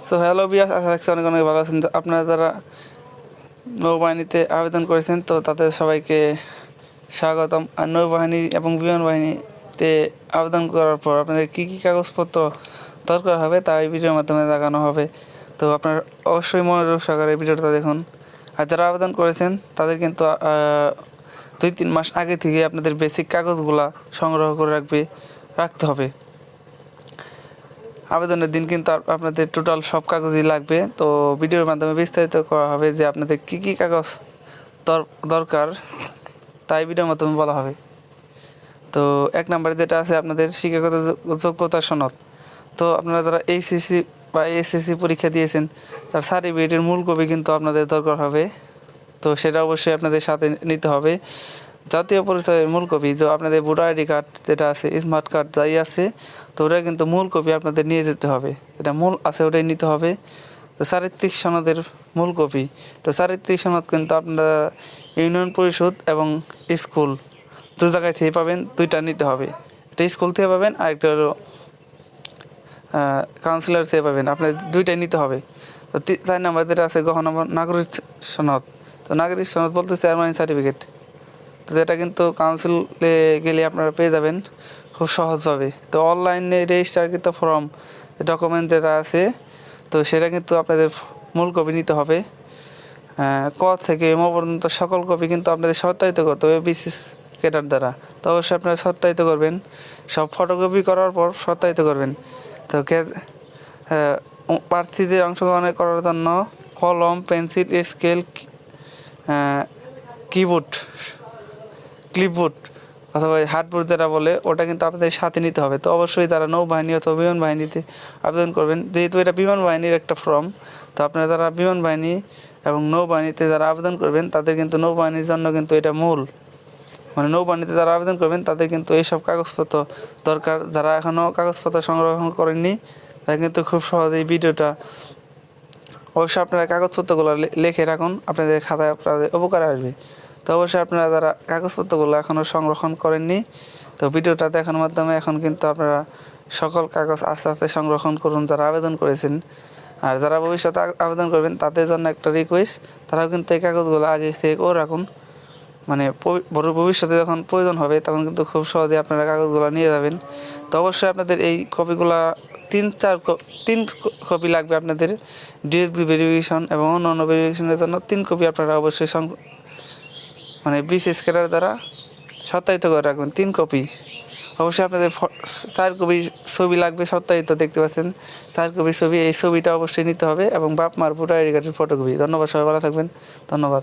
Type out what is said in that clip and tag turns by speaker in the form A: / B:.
A: So hello বিয়াস, আশা রাখছি অনেক অনেক ভালো আছেন। আপনারা যারা নৌবাহিনীতে আবেদন করেছেন তো তাদের সবাইকে স্বাগতম। আর নৌবাহিনী এবং বিমান বাহিনীতে আবেদন করার পর আপনাদের কী কী কাগজপত্র দরকার হবে তা এই ভিডিওর মাধ্যমে দেখানো হবে। তো আপনার অবশ্যই মনোযোগ সহকারে ভিডিওটা দেখুন। আর যারা আবেদন করেছেন তাদের কিন্তু 2-3 মাস আগে থেকে আপনাদের বেসিক কাগজগুলা সংগ্রহ করে রাখতে হবে। আবেদনের দিন কিন্তু আপনাদের টোটাল সব কাগজই লাগবে। তো ভিডিওর মাধ্যমে বিস্তারিত করা হবে যে আপনাদের কী কী কাগজ দরকার তাই ভিডিওর মাধ্যমে বলা হবে। তো 1 নম্বরে যেটা আছে আপনাদের শিক্ষাগত যোগ্যতা সনদ। তো আপনারা যারা এইচএসসি বা এসএসসি পরীক্ষা দিয়েছেন তার সার্টিফিকেটের মূল কপি কিন্তু আপনাদের দরকার হবে। তো সেটা অবশ্যই আপনাদের সাথে নিতে হবে। জাতীয় পরিচয়ের মূল কপি, তো আপনাদের ভোটার আইডি কার্ড যেটা আছে, স্মার্ট কার্ড যাই আছে, তো ওটা কিন্তু মূল কপি আপনাদের নিয়ে যেতে হবে। এটা মূল আছে ওটাই নিতে হবে। তো চারিত্রিক সনদের মূল কপি, তো চারিত্রিক সনদ কিন্তু আপনারা ইউনিয়ন পরিষদ এবং স্কুল দু জায়গায় থেকে পাবেন, দুইটা নিতে হবে। এটা স্কুল থেকে পাবেন, আরেকটা হলো কাউন্সিলর থেকে পাবেন, আপনার দুইটাই নিতে হবে। তো 4 নম্বর যেটা আছে গহ নাগরিক সনদ। তো নাগরিক সনদ বলতে চেয়ারম্যান সার্টিফিকেট, তো যেটা কিন্তু কাউন্সিলে গেলে আপনারা পেয়ে যাবেন খুব সহজভাবে। তো অনলাইনে রেজিস্টারকৃত ফর্ম ডকুমেন্ট যেটা আছে তো সেটা কিন্তু আপনাদের মূল কপি নিতে হবে। ক থেকে ম পর্যন্ত সকল কপি কিন্তু আপনাদের সত্যায়িত করতে হবে বিশেষ ক্যাডার দ্বারা। তো অবশ্যই আপনারা সত্যায়িত করবেন, সব ফটোকপি করার পর সত্যায়িত করবেন। তো প্রার্থীদের অংশগ্রহণ করার জন্য কলম, পেন্সিল, স্কেল, ক্লিপবোর্ড অথবা হার্ডবোর্ড যেটা বলে ওটা কিন্তু আপনাদের সাথে নিতে হবে। তো অবশ্যই তারা নৌবাহিনী অথবা বিমান বাহিনীতে আবেদন করবেন, যেহেতু এটা বিমান বাহিনীর একটা ফর্ম। তো আপনারা যারা বিমান বাহিনী এবং নৌবাহিনীতে যারা আবেদন করবেন তাদের কিন্তু নৌবাহিনীর জন্য কিন্তু এটা মূল, মানে নৌবাহিনীতে যারা আবেদন করবেন তাদের কিন্তু এইসব কাগজপত্র দরকার। যারা এখনও কাগজপত্র সংরক্ষণ করেননি তারা কিন্তু খুব সহজেই ভিডিওটা অবশ্যই আপনারা কাগজপত্রগুলো লিখে রাখুন, আপনাদের খাতায় আপনাদের উপকারে আসবে। তো অবশ্যই আপনারা যারা কাগজপত্রগুলো এখনও সংরক্ষণ করেননি তো ভিডিওটা দেখার মাধ্যমে এখন কিন্তু আপনারা সকল কাগজ আস্তে আস্তে সংরক্ষণ করুন যারা আবেদন করেছেন। আর যারা ভবিষ্যতে আবেদন করবেন তাদের জন্য একটা রিকোয়েস্ট, তারাও কিন্তু এই কাগজগুলো আগে থেকেও রাখুন, মানে ভবিষ্যতে যখন প্রয়োজন হবে তখন কিন্তু খুব সহজে আপনারা কাগজগুলো নিয়ে যাবেন। তো অবশ্যই আপনাদের এই কপিগুলা 3 কপি লাগবে আপনাদের ডিএসবি ভেরিফিকেশন এবং অন্যান্য ভেরিফিকেশনের জন্য 3 কপি আপনারা অবশ্যই মানে বিশেষ ক্যাডার দ্বারা সত্যায়িত করে রাখবেন 3 কপি। অবশ্যই আপনাদের 4 কপি ছবি লাগবে সত্যায়িত, দেখতে পাচ্ছেন 4 কপি ছবি, এই ছবিটা অবশ্যই নিতে হবে এবং বাপ মার ভোটার আইডি কার্ডের ফটোকপি। ধন্যবাদ, সবাই ভালো থাকবেন, ধন্যবাদ।